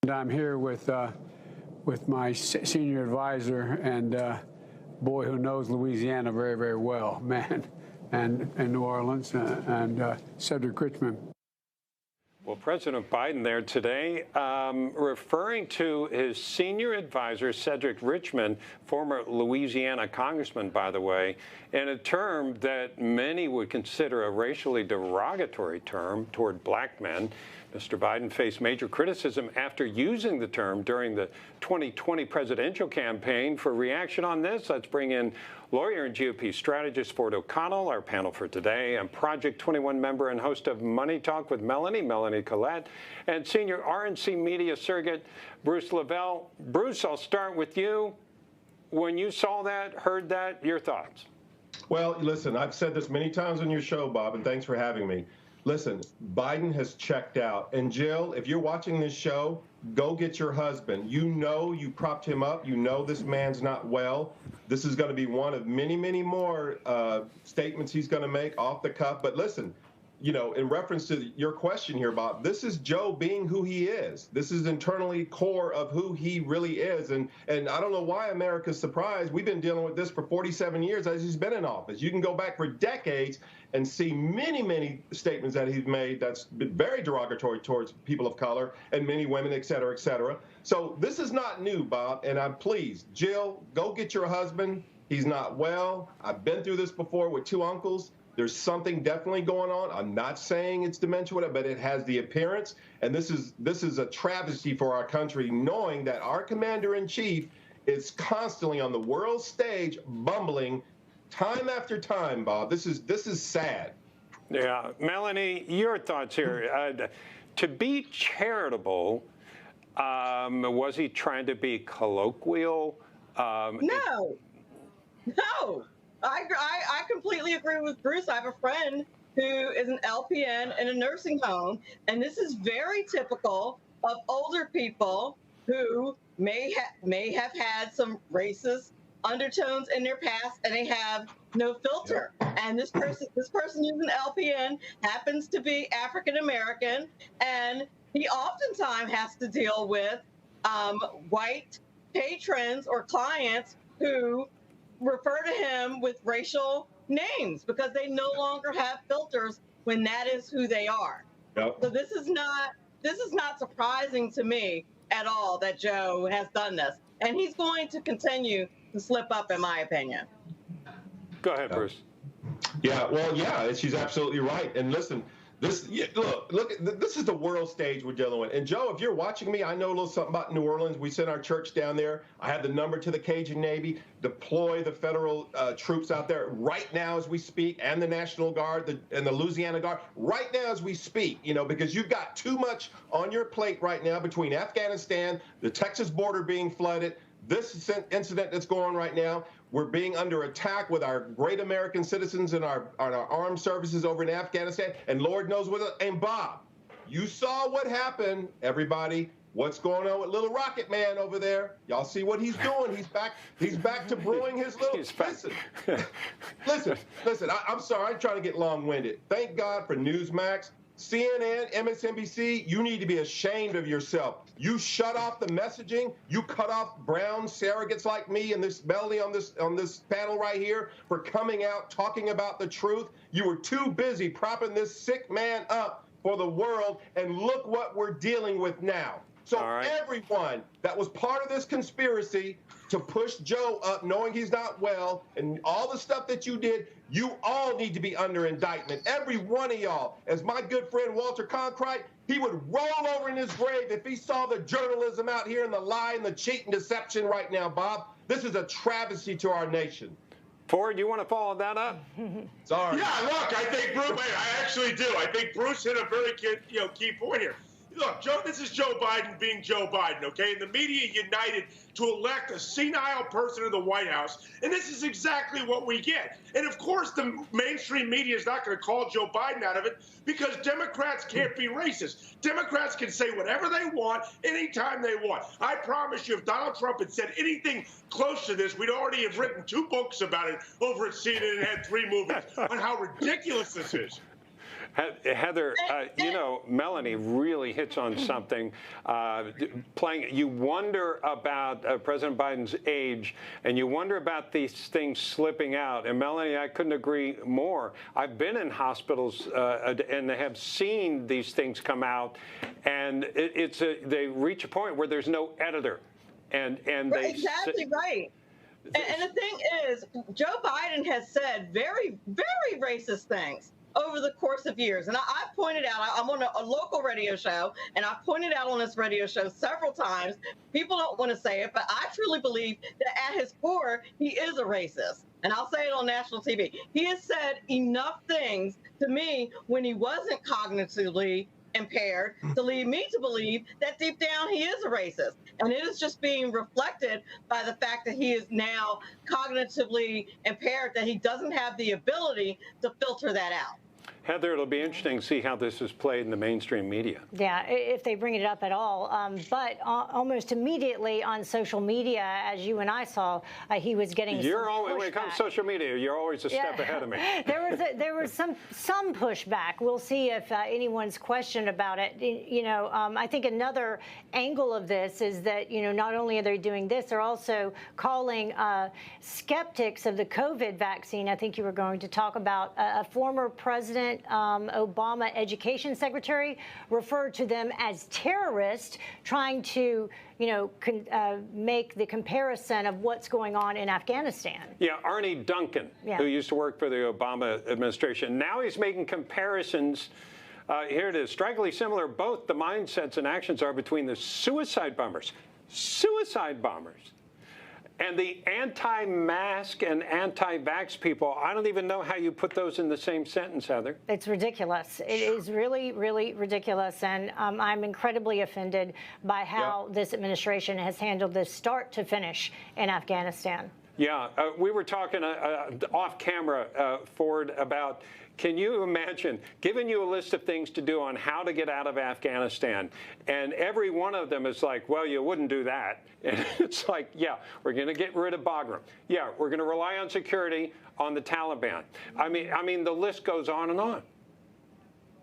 I'm here with my senior advisor and boy who knows Louisiana very, very well, man, and New Orleans, and Cedric Richmond. Well, President Biden there today, referring to his senior advisor, Cedric Richmond, former Louisiana congressman, by the way, in a term that many would consider a racially derogatory term toward black men. Mr. Biden faced major criticism after using the term during the 2020 presidential campaign. For reaction on this, let's bring in lawyer and GOP strategist Ford O'Connell, our panel for today, and Project 21 member and host of Money Talk with Melanie Collette, and senior RNC media surrogate Bruce Lavelle. Bruce, I'll start with you. When you saw that, heard that, your thoughts? Well, listen, I've said this many times on your show, Bob, and thanks for having me. Listen, Biden has checked out. And Jill, if you're watching this show, go get your husband. You know you propped him up. You know this man's not well. This is going to be one of many, many more statements he's going to make off the cuff. But listen, you know, in reference to your question here, Bob, this is Joe being who he is. This is internally core of who he really is. And I don't know why America's surprised. We've been dealing with this for 47 years as he's been in office. You can go back for decades and see many, many statements that he's made that's been very derogatory towards people of color and many women, et cetera, et cetera. So this is not new, Bob, and I'm pleased. Jill, go get your husband. He's not well. I've been through this before with two uncles. There's something definitely going on. I'm not saying it's dementia, but it has the appearance, and this is a travesty for our country, knowing that our commander-in-chief is constantly on the world stage bumbling time after time, Bob. This is sad. Yeah. Melanie, your thoughts here. To be charitable, was he trying to be colloquial? No. I completely agree with Bruce. I have a friend who is an LPN in a nursing home, and this is very typical of older people who may have had some racist undertones in their past, and they have no filter. And this person who's an LPN happens to be African American, and he oftentimes has to deal with white patrons or clients who refer to him with racial names because they no longer have filters when that is who they are. Yep. So this is not surprising to me at all that Joe has done this, and he's going to continue to slip up, in my opinion. Go ahead, Bruce. Yeah, well, yeah, she's absolutely right. And listen, this is the world stage we're dealing with. And Joe, if you're watching me, I know a little something about New Orleans. We sent our church down there. I have the number to the Cajun Navy, deploy the federal troops out there right now as we speak, and the National Guard and the Louisiana Guard right now as we speak, you know, because you've got too much on your plate right now between Afghanistan, the Texas border being flooded, this incident that's going on right now. We're being under attack with our great American citizens and our armed services over in Afghanistan, and Lord knows what. And Bob, you saw what happened, everybody. What's going on with Little Rocket Man over there? Y'all see what he's doing? He's back to brewing his little. Listen. I'm sorry. I'm trying to get long-winded. Thank God for Newsmax. CNN, MSNBC, you need to be ashamed of yourself. You shut off the messaging. You cut off brown surrogates like me and this Melanie on this panel right here for coming out talking about the truth. You were too busy propping this sick man up for the world, and look what we're dealing with now. So everyone that was part of this conspiracy to push Joe up, knowing he's not well, and all the stuff that you did, you all need to be under indictment. Every one of y'all. As my good friend Walter Cronkite, he would roll over in his grave if he saw the journalism out here and the lie and the cheat and deception right now, Bob. This is a travesty to our nation. Ford, you want to follow that up? Sorry. Yeah, look, I think Bruce, I actually do. I think Bruce hit a very key point here. Look, Joe, this is Joe Biden being Joe Biden, okay? And the media united to elect a senile person in the White House, and this is exactly what we get. And, of course, the mainstream media is not going to call Joe Biden out of it because Democrats can't be racist. Democrats can say whatever they want anytime they want. I promise you, if Donald Trump had said anything close to this, we'd already have written 2 books about it over at CNN and had 3 movies on how ridiculous this is. Heather, you know, Melanie really hits on something. You wonder about President Biden's age, and you wonder about these things slipping out. And Melanie, I couldn't agree more. I've been in hospitals and have seen these things come out, and they reach a point where there's no editor, and they exactly right. And the thing is, Joe Biden has said very, very racist things over the course of years. And I pointed out, I'm on a local radio show, and I pointed out on this radio show several times, people don't want to say it, but I truly believe that at his core, he is a racist. And I'll say it on national TV. He has said enough things to me when he wasn't cognitively impaired to lead me to believe that deep down he is a racist. And it is just being reflected by the fact that he is now cognitively impaired, that he doesn't have the ability to filter that out. Heather, it'll be interesting to see how this is played in the mainstream media. Yeah, if they bring it up at all. But almost immediately on social media, as you and I saw, he was getting some pushback. When it comes to social media, you're always a step ahead of me. There was some pushback. We'll see if anyone's questioned about it. You know, I think another angle of this is that, you know, not only are they doing this, they're also calling skeptics of the COVID vaccine. I think you were going to talk about a former president, Obama education secretary, referred to them as terrorists, trying to, you know, make the comparison of what's going on in Afghanistan. Yeah, Arnie Duncan, who used to work for the Obama administration. Now he's making comparisons. Here it is, strikingly similar. Both the mindsets and actions are between the suicide bombers, and the anti-mask and anti-vax people. I don't even know how you put those in the same sentence, Heather. It's ridiculous. It is really, really ridiculous. And I'm incredibly offended by how this administration has handled this start to finish in Afghanistan. Yeah, we were talking off camera, Ford, about, can you imagine giving you a list of things to do on how to get out of Afghanistan, and every one of them is like, well, you wouldn't do that. And it's like, yeah, we're going to get rid of Bagram. Yeah, we're going to rely on security, on the Taliban. I mean, the list goes on and on.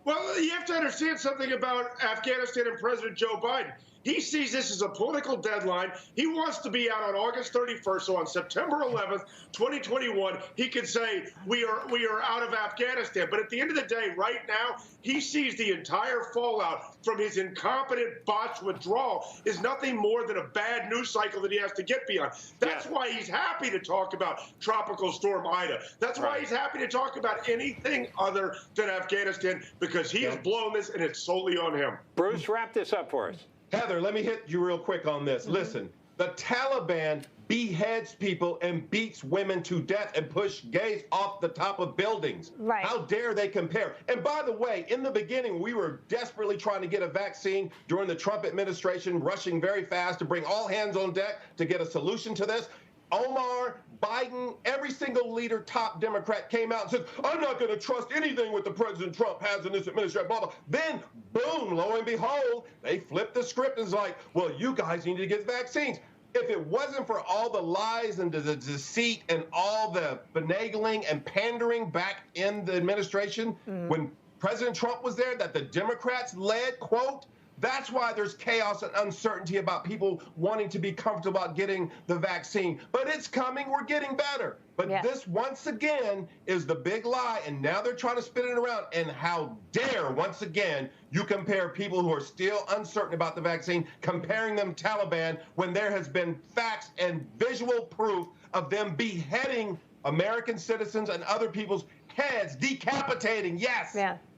Well, you have to understand something about Afghanistan and President Joe Biden. He sees this as a political deadline. He wants to be out on August 31st, so on September 11th, 2021, he could say, we are out of Afghanistan. But at the end of the day, right now, he sees the entire fallout from his incompetent, botched withdrawal is nothing more than a bad news cycle that he has to get beyond. That's why he's happy to talk about Tropical Storm Ida. That's why he's happy to talk about anything other than Afghanistan, because he has blown this, and it's solely on him. Bruce, wrap this up for us. Heather, let me hit you real quick on this. Listen, the Taliban beheads people and beats women to death and push gays off the top of buildings. Right. How dare they compare? And by the way, in the beginning, we were desperately trying to get a vaccine during the Trump administration, rushing very fast to bring all hands on deck to get a solution to this. Omar, Biden, every single leader, top Democrat came out and said, I'm not going to trust anything what the President Trump has in this administration, blah, blah. Then, boom, lo and behold, they flipped the script and was like, well, you guys need to get vaccines. If it wasn't for all the lies and the deceit and all the finagling and pandering back in the administration when President Trump was there that the Democrats led, quote, that's why there's chaos and uncertainty about people wanting to be comfortable about getting the vaccine. But it's coming. We're getting better. But this, once again, is the big lie. And now they're trying to spin it around. And how dare, once again, you compare people who are still uncertain about the vaccine, comparing them to Taliban, when there has been facts and visual proof of them beheading American citizens and other people's heads, decapitating,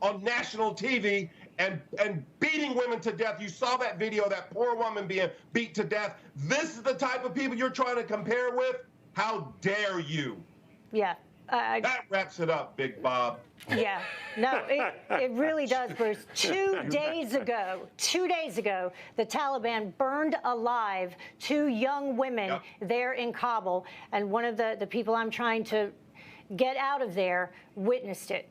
on national TV, and beating women to death. You saw that video, that poor woman being beat to death. This is the type of people you're trying to compare with? How dare you? Yeah. That wraps it up, Big Bob. Yeah. No, it really does, Bruce. 2 days ago, the Taliban burned alive 2 young women there in Kabul, and one of the people I'm trying to get out of there witnessed it.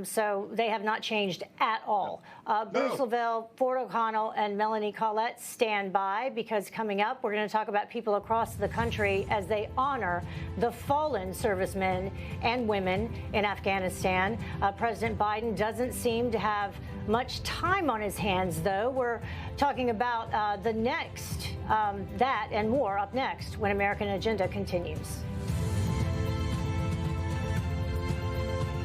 So they have not changed at all. Bruce Lavelle, Ford O'Connell, and Melanie Collette stand by, because coming up, we're going to talk about people across the country as they honor the fallen servicemen and women in Afghanistan. President Biden doesn't seem to have much time on his hands, though. We're talking about the next, that and more up next when American Agenda continues.